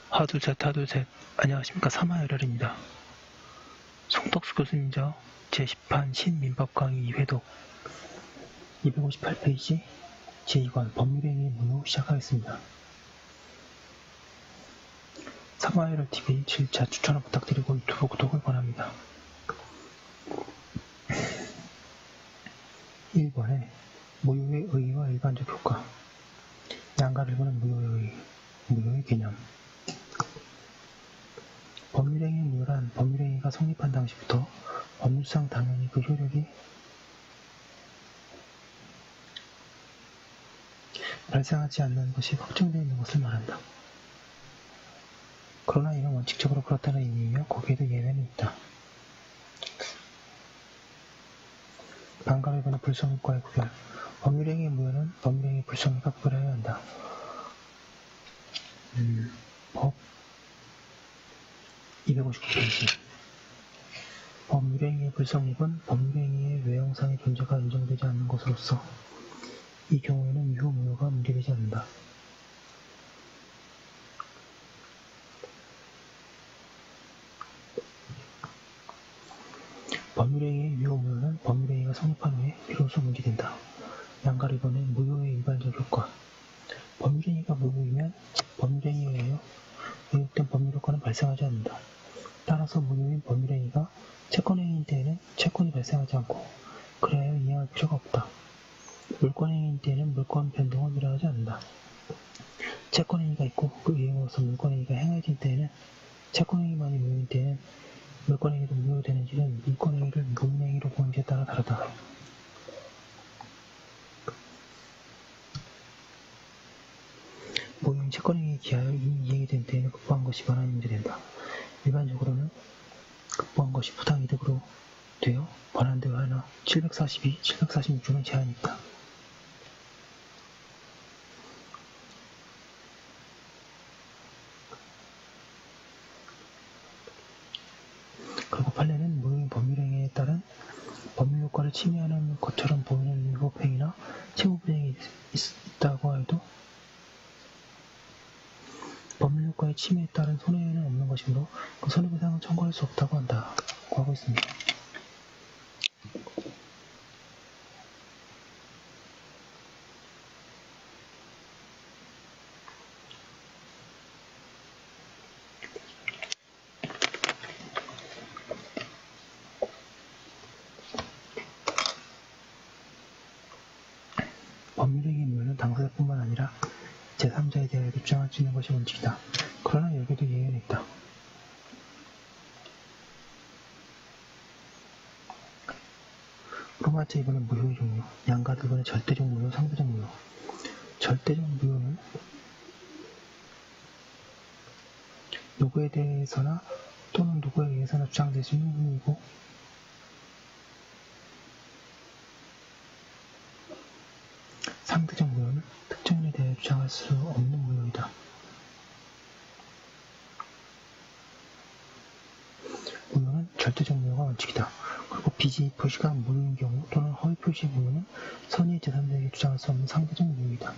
하둘셋. 안녕하십니까. 사마열혈입니다. 송덕수 교수님저 제10판 신민법 강의 2회독 258페이지 제2관 법률행위 무효 시작하겠습니다. 사마열혈TV 7차 추천을 부탁드리고 유튜브 구독을 권합니다. 1번에 무효의 의의와 일반적 효과, 양가를 보는 무효의 개념. 법률행위 무효란 법률행위가 성립한 당시부터 법률상 당연히 그 효력이 발생하지 않는 것이 확정되어 있는 것을 말한다. 그러나 이는 원칙적으로 그렇다는 의미이며 거기에도 예외는 있다. 반가를 보는 불성립과의 구별. 법률행위 무효는 법률행위 불성립과 구별해야 한다. 법 259페이지. 법률행위의 불성립은 법률행위의 외형상의 존재가 인정되지 않는 것으로서 이 경우에는 유효 무효가 문제되지 않는다. 법률행위의 유효 무효는 법률행위가 성립한 후에 비로소 문제된다. 양가를 보는 무효의 일반적 효과. 법률행위가 무효이면 법률행위에 의하여 왜곡된 법률 효과는 발생하지 않는다. 따라서 무효인 법률행위가 채권행위인 때에는 채권이 발생하지 않고 그래야 이행할 필요가 없다. 물권행위인 때에는 물권 변동은 일어나지 않는다. 채권행위가 있고 그 이행으로서 물권행위가 행해진 때에는 채권행위만이 무효인 때에는 물권행위도 무효되는지는 물권행위를 무효행위로 보는지에 따라 다르다. 무효인 채권행위에 기하여 이미 이행이 된 때에는 급부한 것이 반환이 문제된다. 일반적으로는 급부한 것이 부당이득으로 되어 반환되어 하나 742, 746조는 제한이 있다. 그리고 판례는 무효인 법률행위에 따른 법률효과를 침해하는 것처럼 보이는 위법행위나 채무불이행이 있다고 해도 법률효과의 침해에 따른 손해는 없는 것이므로 그 손해배상은 청구할 수 없다고 한다고 하고 있습니다. 법률행위 무효는 당사자뿐만 아니라 제3자에 대하여 주장할 수 있는 것이 원칙이다. 그러나 여기에도 예외는 있다. 로마자 2번은 무효의 종류, 양가 2번의 절대적 무효, 상대적 무효. 절대적 무효는 누구에 대해서나 또는 누구에 의해서나 주장될 수 있는 무효이고 상대적 무효는 특정인에 대해 주장할 수 없는 무효이다. 무효는 절대적 무효가 원칙이다. 그리고 비지 표시가 무효인 경우 또는 허위 표시 무효는 선의의 제3자에게 주장할 수 없는 상대적 무효이다.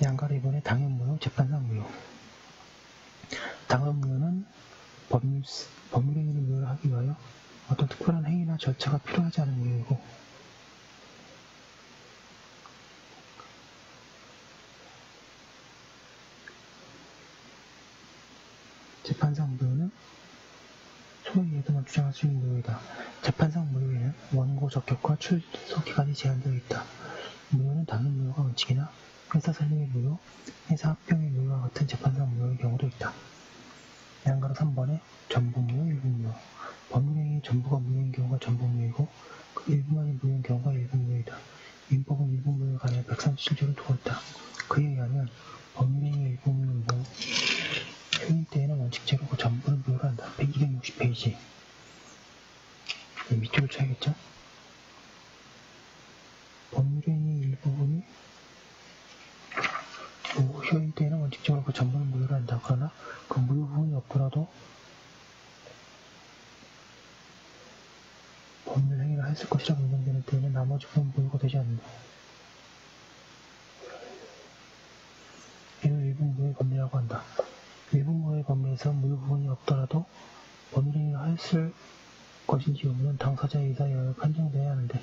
양가를 이번에 당연 무효, 재판상 무효. 당연 무효는 법률행위를 무효를 하기 위하여 어떤 특별한 행위나 절차가 필요하지 않은 무효이고 재판상 무효는 소위 예도만 주장할 수 있는 무효이다. 재판상 무효에는 원고 적격과 출소 기간이 제한되어 있다. 무효는 당연 무효가 원칙이나 회사 설립의 무효, 회사 합병의 무효와 같은 재판상 무효의 경우도 있다. 양가로 3번에 전부 무효, 일부 무효. 법률행위 전부가 무효인 경우가 전부 무효이고 그 일부만이 무효인 경우가 일부 무효이다. 민법은 일부 무효에 관해 137조를 두고 있다. 그에 의하면 법률행위 일부 무효 효인 때에는 원칙적으로 그 전부는 무효로 한다. 260페이지. 밑줄을 쳐야겠죠? 법률행위 일부분이 무효인 때에는 원칙적으로 그 전부는 무효로 한다. 그러나 그 무효 부분이 없더라도 법률행위를 했을 것이라고 인정되는 나머지 부분 무효가 되지 않는다. 이를 일분무효의 법리라고 한다. 일분무효의 법리에서 무효 부분이 없더라도 법률행위를 하였을 것인지 여부는 당사자의 의사에 의하여 판정되어야 하는데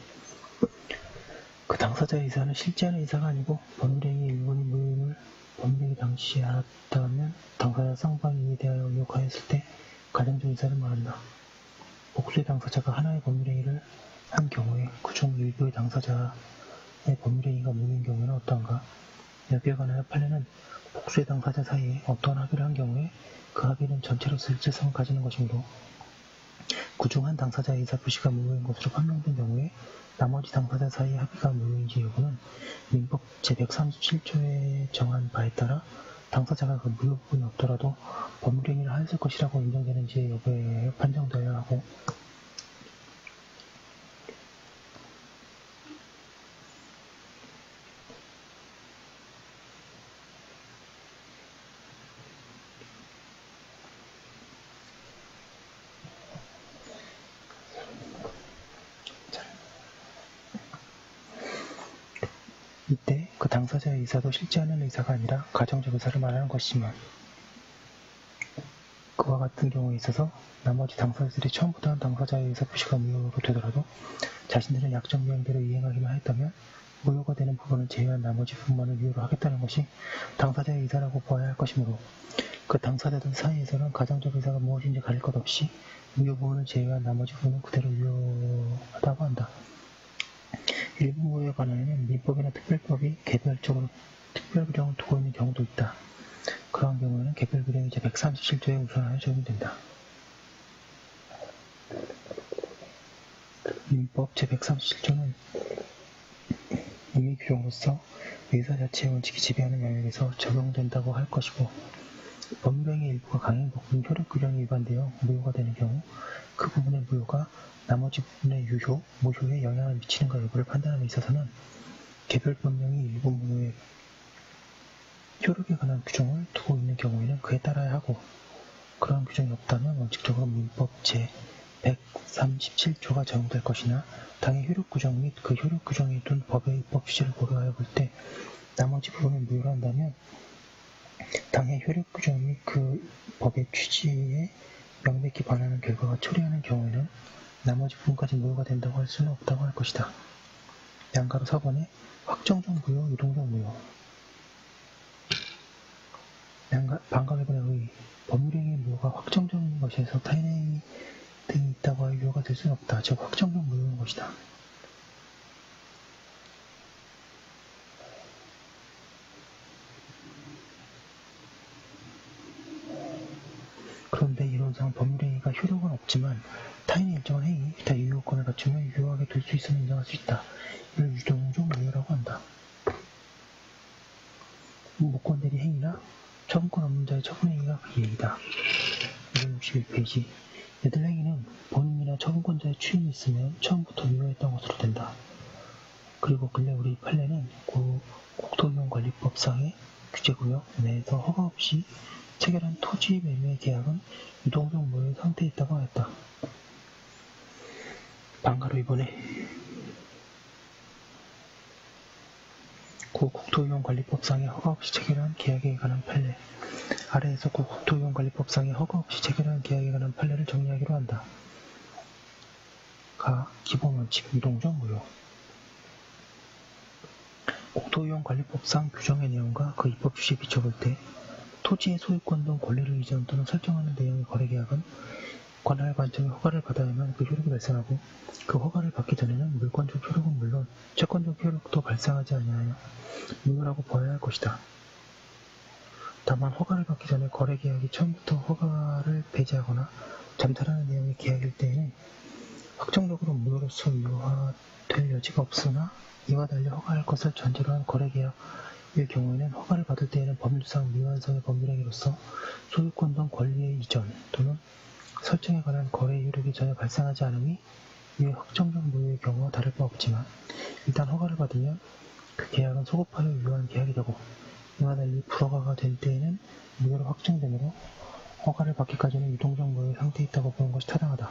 그 당사자의 의사는 실제하는 의사가 아니고 법률행위의 일본이 무효임을 법률행위 당시에 알았다면 당사자 쌍방이 이에 대하여 의혹하였을 때 가정적 의사를 말한다. 복수의 당사자가 하나의 법률행위를 한 경우에 그중 일부의 당사자의 법률행위가 무효인 경우에는 어떠한가? 여기에 관하여 판례는 복수의 당사자 사이에 어떠한 합의를 한 경우에 그 합의는 전체로서 일체성을 가지는 것이므로 그중 한 당사자의 의사표시가 무효인 것으로 판명된 경우에 나머지 당사자 사이의 합의가 무효인지 여부는 민법 제137조에 정한 바에 따라 당사자가 그 무효 부분이 없더라도 법률행위를 하였을 것이라고 인정되는지의 여부에 판정되어야 하고 이때 그 당사자의 의사도 실제하는 의사가 아니라 가정적 의사를 말하는 것이지만 그와 같은 경우에 있어서 나머지 당사자들이 처음부터 한 당사자의 의사표시가 무효로 되더라도 자신들은 약정 내용대로 이행하기만 했다면 무효가 되는 부분을 제외한 나머지 부분만을 유효로 하겠다는 것이 당사자의 의사라고 보아야 할 것이므로 그 당사자들 사이에서는 가정적 의사가 무엇인지 가릴 것 없이 무효 부분을 제외한 나머지 부분은 그대로 유효하다고 한다. 일부 무효에 관하여는 민법이나 특별법이 개별적으로 특별규정을 두고 있는 경우도 있다. 그러한 경우에는 개별규정이 제137조에 우선하여 적용된다. 민법 제137조는 임의규정으로서 의사 자체의 원칙이 지배하는 영역에서 적용된다고 할 것이고 법률행위 일부가 강행 부분 효력규정이 위반되어 무효가 되는 경우 그 부분의 무효가 나머지 부분의 유효, 무효에 영향을 미치는가 여부를 판단함에 있어서는 개별법령이 일부 무효의 효력에 관한 규정을 두고 있는 경우에는 그에 따라야 하고 그러한 규정이 없다면 원칙적으로 민법 제137조가 적용될 것이나 당의 효력규정 및 그 효력규정이 둔 법의 입법 취지를 고려하여 볼 때 나머지 부분을 무효로 한다면 당의 효력규정 및 그 법의 취지에 명백히 반하는 결과가 초래하는 경우에는 나머지 부분까지 무효가 된다고 할 수는 없다고 할 것이다. 양가로 4번에 확정적 무효, 유동적 무효 반각의분의 의 법률행위의 무효가 확정적인 것에서 타인행위 등이 있다고 하여 유효가 될 수는 없다. 즉 확정적 무효인 것이다. 그런데 이론상 법률행위가 효력은 없지만 타인의 일정한 행위, 기타 유효권을 갖추면 유효하게 될 수 있음을 인정할 수 있다. 이를 유동적 무효라고 한다. 무권대리 행위나 처분권 없는 자의 처분행위가 그 예이다. 261페이지 이들 행위는 본인이나 처분권자의 추인이 있으면 처음부터 유효했던 것으로 된다. 그리고 근래 우리 판례는 국토이용관리법상의 규제구역 내에서 허가 없이 체결한 토지 매매 계약은 유동적 무효의 상태에 있다고 하였다. 반가로 이번에 국토이용관리법상의 허가 없이 체결한 계약에 관한 판례 아래에서 국토이용관리법상의 허가 없이 체결한 계약에 관한 판례를 정리하기로 한다. 가. 기본원칙 유동적 무효 국토이용관리법상 규정의 내용과 그 입법 취지에 비춰볼 때 토지의 소유권 등 권리를 이전 또는 설정하는 내용의 거래계약은 관할 관청의 허가를 받아야만 그 효력이 발생하고 그 허가를 받기 전에는 물권적 효력은 물론 채권적 효력도 발생하지 아니하여 무효라고 보아야 할 것이다. 다만 허가를 받기 전에 거래계약이 처음부터 허가를 배제하거나 잠탈하는 내용의 계약일 때에는 확정적으로 무효로서 유효화될 여지가 없으나 이와 달리 허가할 것을 전제로 한 거래계약일 경우에는 허가를 받을 때에는 법률상 미완성의 법률행위로서 소유권 등 권리의 이전 또는 설정에 관한 거래 효력이 전혀 발생하지 않음이 이에 확정적 무효의 경우와 다를 바 없지만 일단 허가를 받으면 그 계약은 소급하여 유효한 계약이 되고 이와 달리 불허가가 될 때에는 무효로 확정되므로 허가를 받기까지는 유동적 무효의 상태에 있다고 보는 것이 타당하다.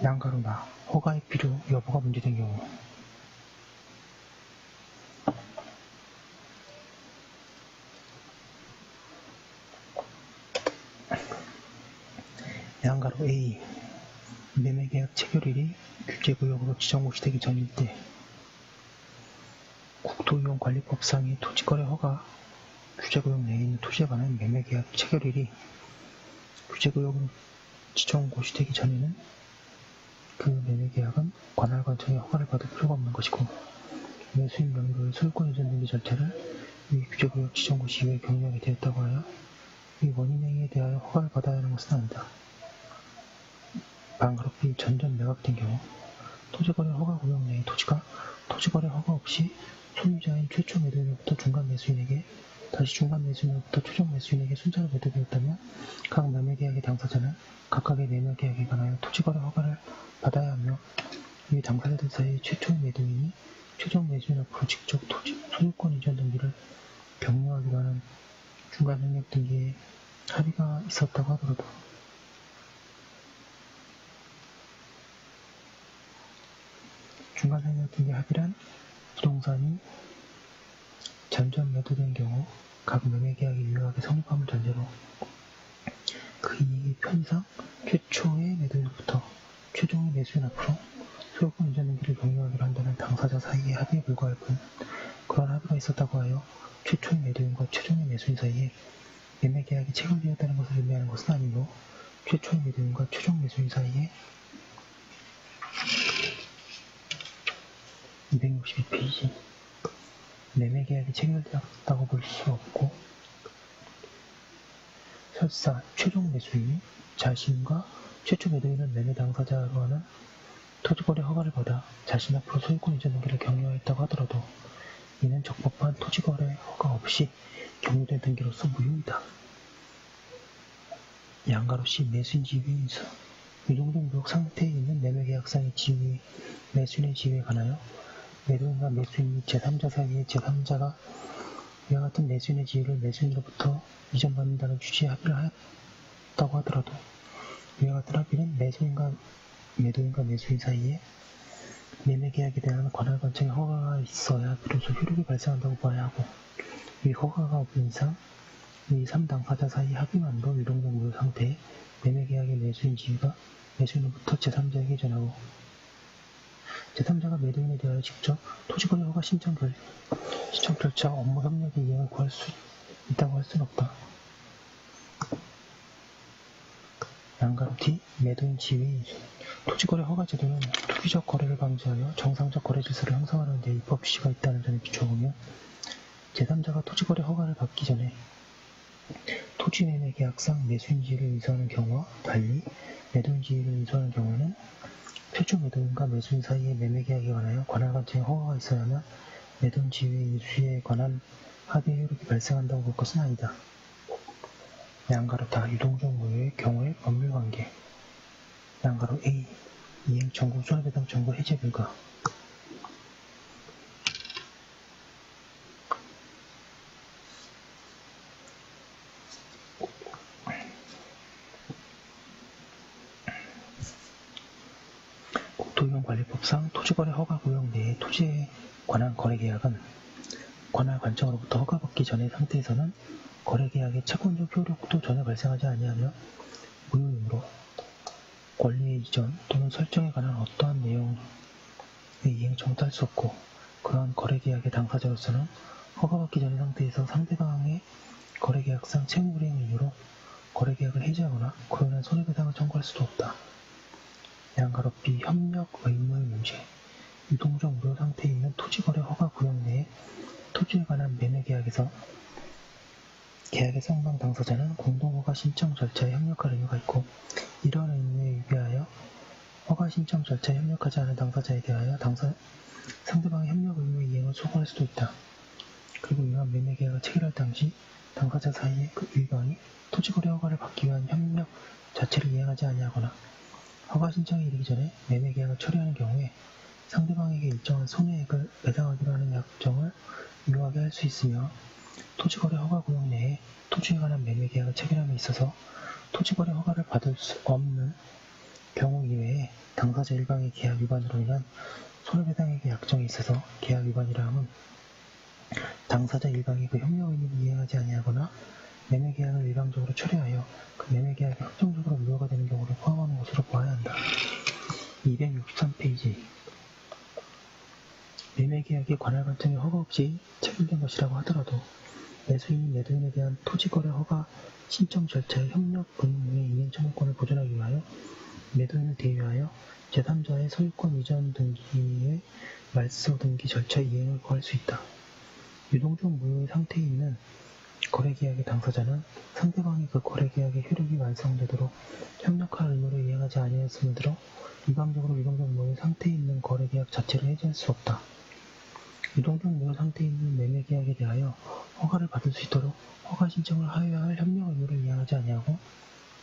양가로나 허가의 필요 여부가 문제된 경우 양가로 A 매매계약 체결일이 규제구역으로 지정고시 되기 전일 때 국토이용관리법상의 토지거래 허가 규제구역 내에 있는 토지에 관한 매매계약 체결일이 규제구역으로 지정고시되기 전에는 그 매매계약은 관할관청의 허가를 받을 필요가 없는 것이고 매수인 명의로의 소유권 이전 등기 절차를 이 규제구역 지정고시 이후에 경유하게 되었다고 하여 이 원인행위에 대하여 허가를 받아야 하는 것은 아니다. 반가롭게 전전 매각된 경우 토지거래 허가 구역 내의 토지가 토지거래 허가 없이 소유자인 최초 매도인으로부터 중간 매수인에게 다시 중간 매수인으로부터 최종 매수인에게 순차로 매도되었다면 각 매매계약의 당사자는 각각의 매매계약에 관하여 토지거래 허가를 받아야 하며 이 당사자들 사이의 최초 매도인이 최종 매수인 앞으로 직접 토지 소유권 이전 등기를 격려하기로 하는 중간 협력 등기에 합의가 있었다고 하더라도 중간 협력 등기 합의란 부동산이 전전 매도된 경우 각 매매계약이 유효하게 성립함을 전제로 그 이익의 편의상 최초의 매도인으로부터 최종의 매수인 앞으로 소유권 이전 등기를 격려하기로 한다는 당사자 사이의 합의에 불과할 뿐 그러한 합의가 있었다고 하여 최초의 매도인과 최종의 매수인 사이에 매매계약이 체결되었다는 것을 의미하는 것은 아니고 최초의 매도인과 최종 매수인 사이에 262페이지 매매계약이 체결되었다고 볼 수 없고 설사 최종 매수인이 자신과 최초 매도인은 매매 당사자로 하는 토지거래 허가를 받아 자신 앞으로 소유권 이전 등기를 격려했다고 하더라도 이는 적법한 토지거래 허가 없이 격려된 등기로서 무효이다. 양가로 C 매수인 지위의 인수 유동등록 상태에 있는 매매계약상의 지위 매수인의 지위에 관하여 매도인과 매수인 및 제3자 사이의 제3자가 이와 같은 매수인의 지위를 매수인으로부터 이전받는다는 취지의 합의를 하였다고 하더라도 이와 같은 합의는 매도인과 매수인 사이에 매매계약에 대한 관할관청의 허가가 있어야 비로소 효력이 발생한다고 봐야 하고 이 허가가 없는 이상 이 3당사자 사이 합의만도 유동적 무효 상태에 매매계약의 매수인 지위가 매수인으로부터 제3자에게 전하고 제3자가 매도인에 대하여 직접 토지거래 허가 신청 절차 업무 협력의 이행을 구할 수 있다고 할 수는 없다. 양가로 D 매도인 지위 인수 토지거래 허가 제도는 투기적 거래를 방지하여 정상적 거래 질서를 형성하는 데 입법 취지가 있다는 점에 비춰보면 제3자가 토지거래 허가를 받기 전에 토지매매 계약상 매수인 지위를 인수하는 경우와 달리 매도인 지위를 인수하는 경우는 최초 매도인과 매수인 사이의 매매계약에 관하여 관할관청의 허가가 있어야만 매도인 지위의 인수에 관한 합의의 효력이 발생한다고 볼 것은 아니다. 양가로 다 유동적 무효의 경우의 법률관계 양가로 A 이행 전국 손해배상 청구 해제 결과 국토이용관리법상 토지거래 허가구역 내의 토지에 관한 거래계약은 관할관청으로부터 허가받기 전의 상태에서는 거래계약의 채권적 효력도 전혀 발생하지 아니하며 무효이므로 권리의 이전 또는 설정에 관한 어떠한 내용의 이행청도 할 수 없고 그러한 거래계약의 당사자로서는 허가받기 전의 상태에서 상대방의 거래계약상 채무불이행의 이유로 거래계약을 해지하거나 그로 인한 손해배상을 청구할 수도 없다. 양가로 B 협력 의무의 문제 유동적 무효 상태에 있는 토지거래 허가 구역 내에 토지에 관한 매매계약에서 계약의 상당 당사자는 공동허가 신청 절차에 협력할 의무가 있고 이러한 의무에 위배하여 허가 신청 절차에 협력하지 않은 당사자에 대하여 상대방의 협력 의무의 이행을 소구할 수도 있다. 그리고 이러한 매매계약을 체결할 당시 당사자 사이의 그 일방이 토지거래 허가를 받기 위한 협력 자체를 이행하지 아니하거나 허가 신청에 이르기 전에 매매계약을 처리하는 경우에 상대방에게 일정한 손해액을 배상하기로 하는 약정을 유효하게 할 수 있으며 토지거래 허가구역 내에 토지에 관한 매매계약을 체결함에 있어서 토지거래 허가를 받을 수 없는 경우 이외에 당사자 일방의 계약 위반으로 인한 손해배상액의 약정에 있어서 계약 위반이라 함은 당사자 일방이 그 협력 의무를 이행하지 아니하거나 매매계약을 일방적으로 철회하여 그 매매계약이 확정적으로 무효가 되는 경우를 포함하는 것으로 보아야 한다. 263페이지 매매계약이 관할 관청의 허가 없이 체결된 것이라고 하더라도 매수인이 매도인에 대한 토지거래 허가 신청 절차의 협력 의무의 이행 청구권을 보존하기 위하여 매도인을 대위하여 제3자의 소유권 이전 등기의 말소 등기 절차 이행을 구할 수 있다. 유동적 무효의 상태에 있는 거래계약의 당사자는 상대방이 그 거래계약의 효력이 완성되도록 협력할 의무를 이행하지 아니하였음을 들어 일방적으로 유동적 무효의 상태에 있는 거래계약 자체를 해지할 수 없다. 유동적 무효 상태에 있는 매매계약에 대하여 허가를 받을 수 있도록 허가 신청을 하여야 할 협력 의무를 이행하지 아니하고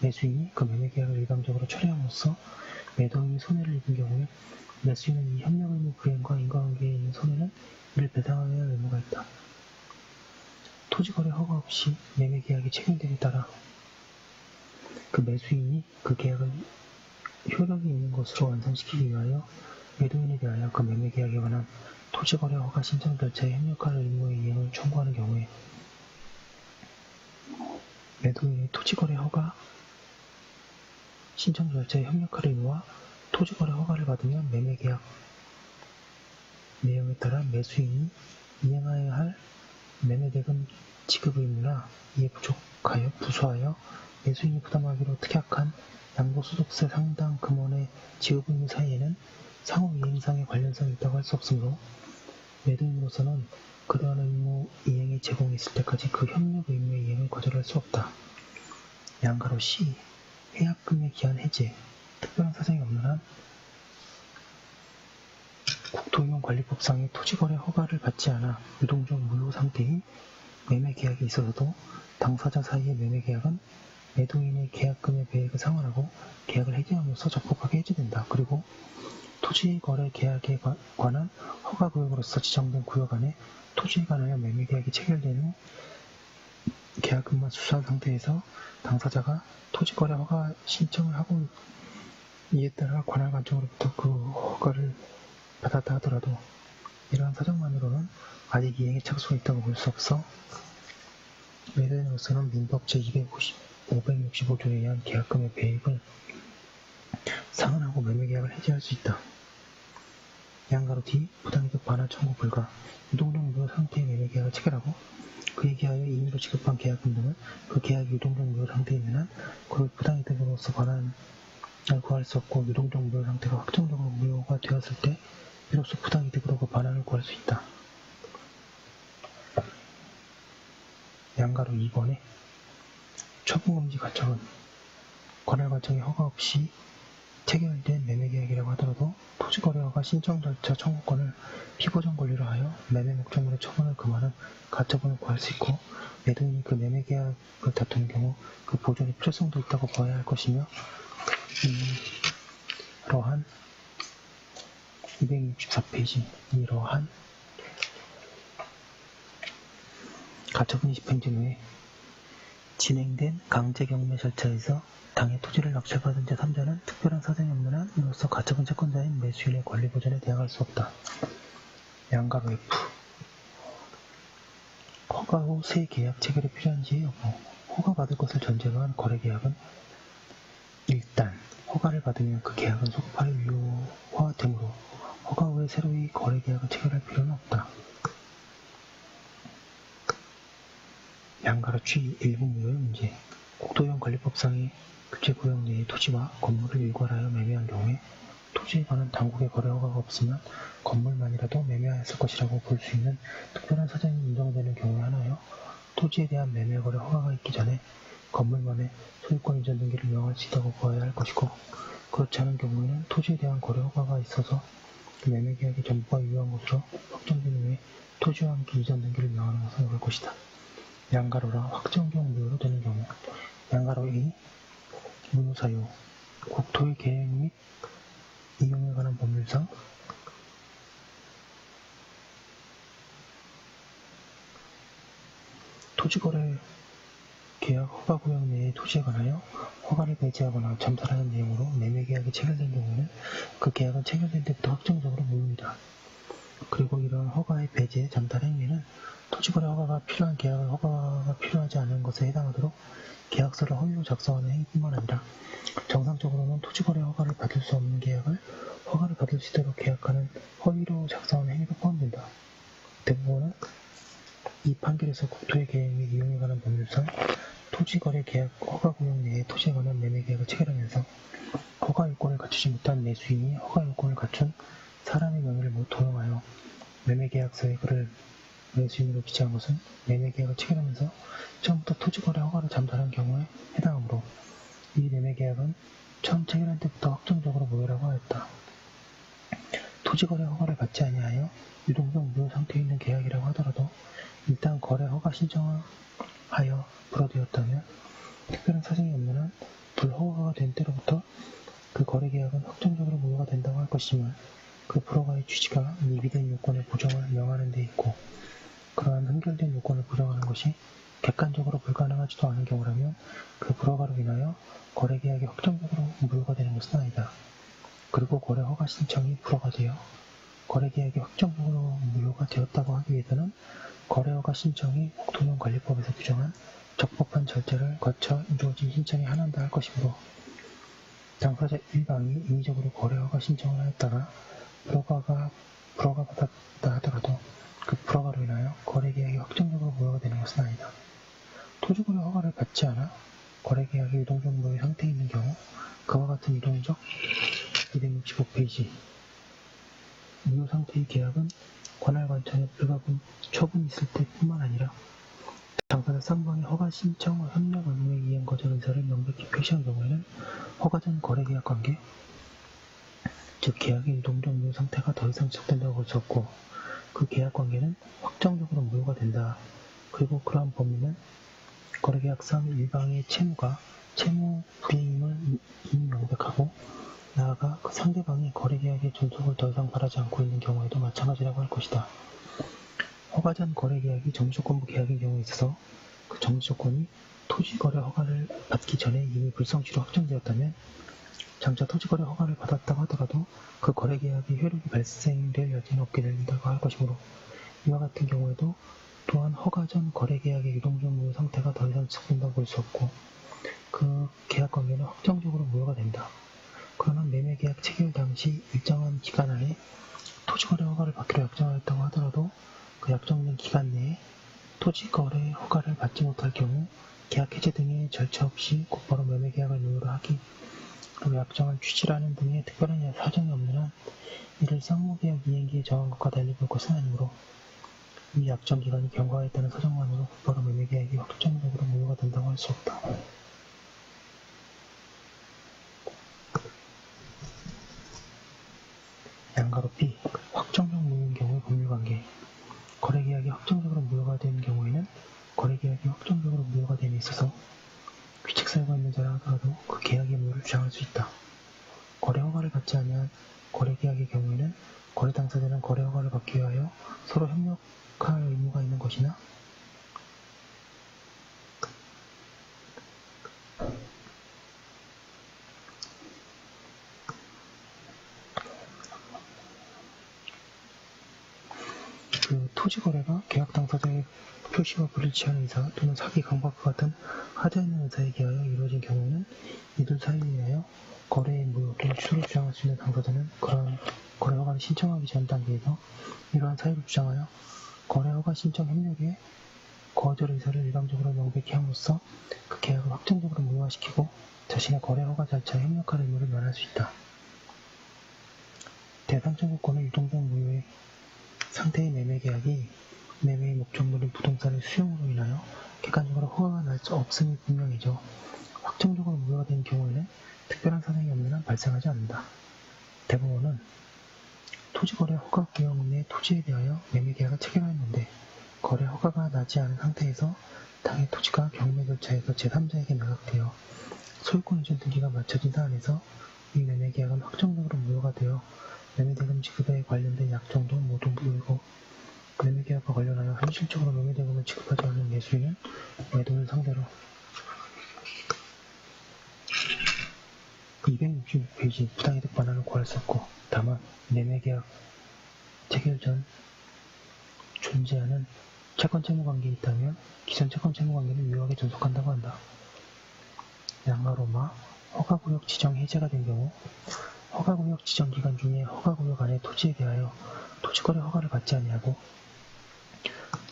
매수인이 그 매매계약을 일방적으로 철회함으로써 매도인이 손해를 입은 경우에 매수인은 이 협력 의무 불이행과 인과관계에 있는 손해는 이를 배상하여야 할 의무가 있다. 토지거래 허가 없이 매매계약이 체결됨에 따라 그 매수인이 그 계약을 효력이 있는 것으로 완성시키기 위하여 매도인에 대하여 그 매매계약에 관한 토지거래 허가 신청 절차에 협력할 의무의 이행을 청구하는 경우에 매도인의 토지거래 허가 신청 절차에 협력할 의무와 토지거래 허가를 받으면 매매계약 내용에 따라 매수인이 이행하여야 할 매매대금 지급 의무나 이에 부족하여 부수하여 매수인이 부담하기로 특약한 양도소득세 상당 금원의 지급 의무 사이에는 상호 이행상의 관련성이 있다고 할 수 없으므로 매도인으로서는 그러한 의무 이행이 제공있을 때까지 그 협력 의무의 이행을 거절할 수 없다. 양가로 C. 해약금의 기한 해제 특별한 사정이 없는 한 국토이용관리법상의 토지거래 허가를 받지 않아 유동적 무효 상태의 매매계약이 있어서도 당사자 사이의 매매계약은 매도인의 계약금의 배액을 상환하고 계약을 해지함으로써 적법하게 해지된다. 그리고 토지거래 계약에 관한 허가구역으로서 지정된 구역 안에 토지에 관하여 매매계약이 체결된 후 계약금만 수수한 상태에서 당사자가 토지거래 허가 신청을 하고 이에 따라 관할 관청으로부터 그 허가를 받았다 하더라도 이러한 사정만으로는 아직 이행에 착수가 있다고 볼 수 없어 매도인으로서는 민법 제565조에 의한 계약금의 배액을 상환하고 매매계약을 해지할 수 있다. 양가로 D. 부당이득 반환 청구 불가 유동적 무효 상태의 매매계약을 체결하고 그에 기하여 임의로 지급한 계약금 등은 그 계약이 유동적 무효 상태에 있는 한 그를 부당이득으로서 반환을 구할 수 없고 유동적 무효 상태가 확정적으로 무효가 되었을 때 비로소 부당이득으로 그 반환을 구할 수 있다. 양가로 2번에 처분금지 관청은 관할관청의 허가 없이 체결된 매매계약이라고 하더라도 토지거래허가 신청 절차 청구권을 피보전 권리로 하여 매매 목적물의 처분을 금하는 가처분을 구할 수 있고 매도인이 그 매매계약을 다투는 경우 그 보존이 필요성도 있다고 보아야 할 것이며 이러한 264페이지 이러한 가처분이 집행된 후에 진행된 강제경매 절차에서 당해 토지를 낙찰받은 제3자는 특별한 사정이 없는 한 이로써 가처분 채권자인 매수인의 권리보전에 대항할 수 없다. 양가로 F. 허가 후 새 계약 체결이 필요한지의 여부. 허가받을 것을 전제로 한 거래계약은 일단 허가를 받으면 그 계약은 속파에 유효화되므로 허가 후에 새로이 거래계약을 체결할 필요는 없다. 양가로 G. 일부 무효의 문제. 국토이용관리법상의 규제구역 내의 토지와 건물을 일괄하여 매매한 경우에 토지에 관한 당국의 거래 허가가 없으면 건물만이라도 매매하였을 것이라고 볼 수 있는 특별한 사정이 인정되는 경우에 하나여 토지에 대한 매매 거래 허가가 있기 전에 건물만의 소유권 이전 등기를 명할 수 있다고 보아야 할 것이고 그렇지 않은 경우에는 토지에 대한 거래 허가가 있어서 그 매매계약의 전부가 유효한 것으로 확정된 후에 토지와 함께 이전 등기를 명하는 것은 옳을 것이다. 양가로라 확정경 무효로 되는 경우 양가로 A. 무효사유 국토의 계획 및 이용에 관한 법률상 토지거래 계약 허가구역 내의 토지에 관하여 허가를 배제하거나 잠탈하는 내용으로 매매계약이 체결된 경우에는 그 계약은 체결된 때부터 확정적으로 무효이다. 그리고 이런 허가의 배제, 잠탈 행위는 토지거래 허가가 필요한 계약을 허가가 필요하지 않은 것에 해당하도록 계약서를 허위로 작성하는 행위뿐만 아니라 정상적으로는 토지거래 허가를 받을 수 없는 계약을 허가를 받을 수 있도록 계약하는 허위로 작성하는 행위가 포함된다. 대부분은 이 판결에서 국토의 계획 및 이용에 관한 법률상 토지거래 계약 허가구역 내의 토지에 관한 매매계약을 체결하면서 허가 요건을 갖추지 못한 매수인이 허가 요건을 갖춘 사람의 명의를 도용하여 매매계약서에 그를 매수인으로 기재한 것은 매매계약을 체결하면서 처음부터 토지거래 허가를 잠탈한 경우에 해당하므로 이 매매계약은 처음 체결한 때부터 확정적으로 무효라고 하였다. 토지거래 허가를 받지 아니하여 유동성 무효 상태에 있는 계약이라고 하더라도 일단 거래 허가 신청을 하여 불어되었다면 특별한 사정이 없는 한 불허가가 된 때로부터 그 거래계약은 확정적으로 무효가 된다고 할 것이지만 그 불허가의 취지가 미비된 요건의 보정을 명하는 데 있고 그러한 한결된 요건을 보정하는 것이 객관적으로 불가능하지도 않은 경우라면 그 불허가로 인하여 거래계약이 확정적으로 무효가 되는 것은 아니다. 그리고 거래 허가 신청이 불허가 되어 거래계약이 확정적으로 무효가 되었다고 하기 위해서는 거래허가 신청이 국토용관리법에서 규정한 적법한 절차를 거쳐 이루어진 신청에 한한다 할 것이므로 당사자 일방이 임의적으로 거래허가 신청을 하였다가 불허가 받았다 하더라도 그 불허가로 인하여 거래계약이 확정적으로 무효가 되는 것은 아니다. 토지거래 허가를 받지 않아 거래계약이 유동적 무효의 상태에 있는 경우 그와 같은 유동적 265페이지 무효 상태의 계약은 관할관청에 불가분 처분이 있을 때뿐만 아니라 당사자 쌍방의 허가 신청 협력 의무에 의한 거절 의사를 명백히 표시한 경우에는 허가 전 거래계약 관계, 즉 계약의 유동적 무효 상태가 더 이상 지속된다고 볼 수 없고 그 계약 관계는 확정적으로 무효가 된다. 그리고 그러한 범위는 거래계약상 일방의 채무가 채무 불이행임을 이미 명백하고 나아가 그 상대방이 거래계약의 존속을 더 이상 바라지 않고 있는 경우에도 마찬가지라고 할 것이다. 허가 전 거래계약이 정지조건부 계약인 경우에 있어서 그 정지조건이 토지거래 허가를 받기 전에 이미 불성취로 확정되었다면 장차 토지거래 허가를 받았다고 하더라도 그 거래계약이 효력이 발생될 여지는 없게 된다고 할 것이므로 이와 같은 경우에도 또한 허가 전 거래계약의 유동적 무효 상태가 더 이상 지속된다고 볼 수 없고 그 계약관계는 확정적으로 무효가 된다. 그러나 매매계약 체결 당시 일정한 기간 안에 토지거래 허가를 받기로 약정하였다고 하더라도 그 약정된 기간 내에 토지거래 허가를 받지 못할 경우 계약 해제 등의 절차 없이 곧바로 매매계약을 무효로 하기 그리고 약정한 취지라는 등의 특별한 사정이 없는 한 이를 상무계약 이행기에 정한 것과 달리 볼 것은 아니므로 이 약정 기간이 경과했다는 사정만으로 곧바로 매매계약이 확정적으로 무효가 된다고 할 수 없다. 양가로 B. 확정적 무효인 경우의 법률관계 거래계약이 확정적으로 무효가 된 경우에는 거래계약이 확정적으로 무효가 됨에 있어서 귀책사유가 있는 자라 하더라도 그 계약의 무효를 주장할 수 있다. 거래 허가를 받지 않은 거래계약의 경우에는 거래 당사자는 거래 허가를 받기 위하여 서로 협력할 의무가 있는 것이나 그 토지거래가 계약 당사자의 표시와 불일치하는 의사 또는 사기 강박과 같은 하자 있는 의사에 의하여 이루어진 경우에는 이들 사이에 의하여 거래의 무효 또는 취소를 주장할 수 있는 당사자는 그러한 거래 허가를 신청하기 전 단계에서 이러한 사유를 주장하여 거래 허가 신청 협력에 거절 의사를 일방적으로 명백히 함으로써 그 계약을 확정적으로 무효화시키고 자신의 거래 허가 절차에 협력할 의무를 면할 수 있다. 대상적 요건의 유동적 무효의 상태의 매매계약이 매매의 목적물인 부동산의 수용으로 인하여 객관적으로 허가가 날 수 없음이 분명해져 확정적으로 무효가 된 경우에는 특별한 사정이 없는 한 발생하지 않는다. 대부분은 토지거래 허가구역 내 토지에 대하여 매매계약을 체결하였는데 거래 허가가 나지 않은 상태에서 당해 토지가 경매 절차에서 제3자에게 매각되어 소유권 이전 등기가 마쳐진 사안에서 이 매매계약은 확정적으로 무효가 되어 매매대금 지급에 관련된 약정도 모두 무효이고 매매계약과 관련하여 현실적으로 매매대금을 지급하지 않는 매수인은 매도인을 상대로 266페이지 부당이득 반환을 구할 수 없고 다만 매매계약 체결 전 존재하는 채권 채무관계에 있다면 기존 채권 채무관계는 유효하게 존속한다고 한다. 양가로마 허가구역 지정 해제가 된 경우 허가구역 지정 기간 중에 허가구역 안에 토지에 대하여 토지거래 허가를 받지 아니하고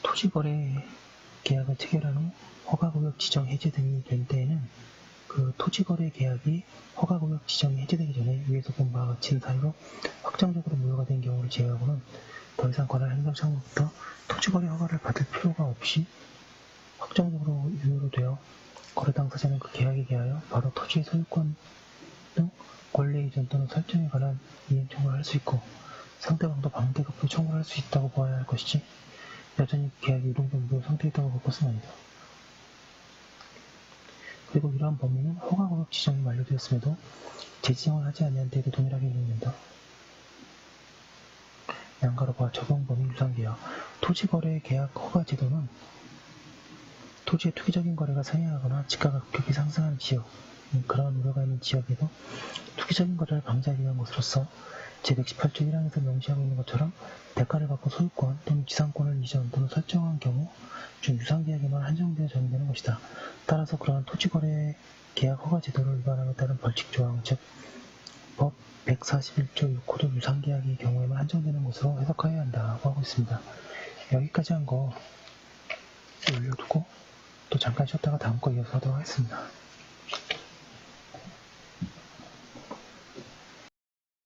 토지거래 계약을 체결한 후 허가구역 지정 해제 등이 된 때에는 그 토지거래 계약이 허가구역 지정이 해제되기 전에 위에서 본 바와 같이 사유로 확정적으로 무효가 된 경우를 제외하고는 더 이상 관할 행정창으로부터 토지거래 허가를 받을 필요가 없이 확정적으로 유효로 되어 거래 당사자는 그 계약에 대하여 바로 토지의 소유권 등 권리 이전 또는 설정에 관한 이행 청구를 할 수 있고 상대방도 방대급부 청구를 할 수 있다고 보아야 할 것이지 여전히 계약이 유동된 무효 상태에 있다고 볼 것은 아니다. 그리고 이러한 범위는 허가구역 지정이 만료되었음에도 재지정을 하지 아니한 데에도 동일하게 인용된다. 양가로바 적용범위 유상계약 토지거래 계약 허가 제도는 토지의 투기적인 거래가 상행하거나 지가가 급격히 상승하는 지역, 그러한 우려가 있는 지역에도 투기적인 거래를 방지하기 위한 것으로서 제118조 1항에서 명시하고 있는 것처럼 대가를 받고 소유권 또는 지상권을 이전 또는 설정한 경우 준 유상계약에만 한정되어 적용되는 것이다. 따라서 그러한 토지거래 계약 허가 제도를 위반함에 따른 벌칙조항, 즉 법 141조 6호도 유상계약의 경우에만 한정되는 것으로 해석하여야 한다고 하고 있습니다. 여기까지 한 거 올려두고 또 잠깐 쉬었다가 다음 거 이어서 하도록 하겠습니다.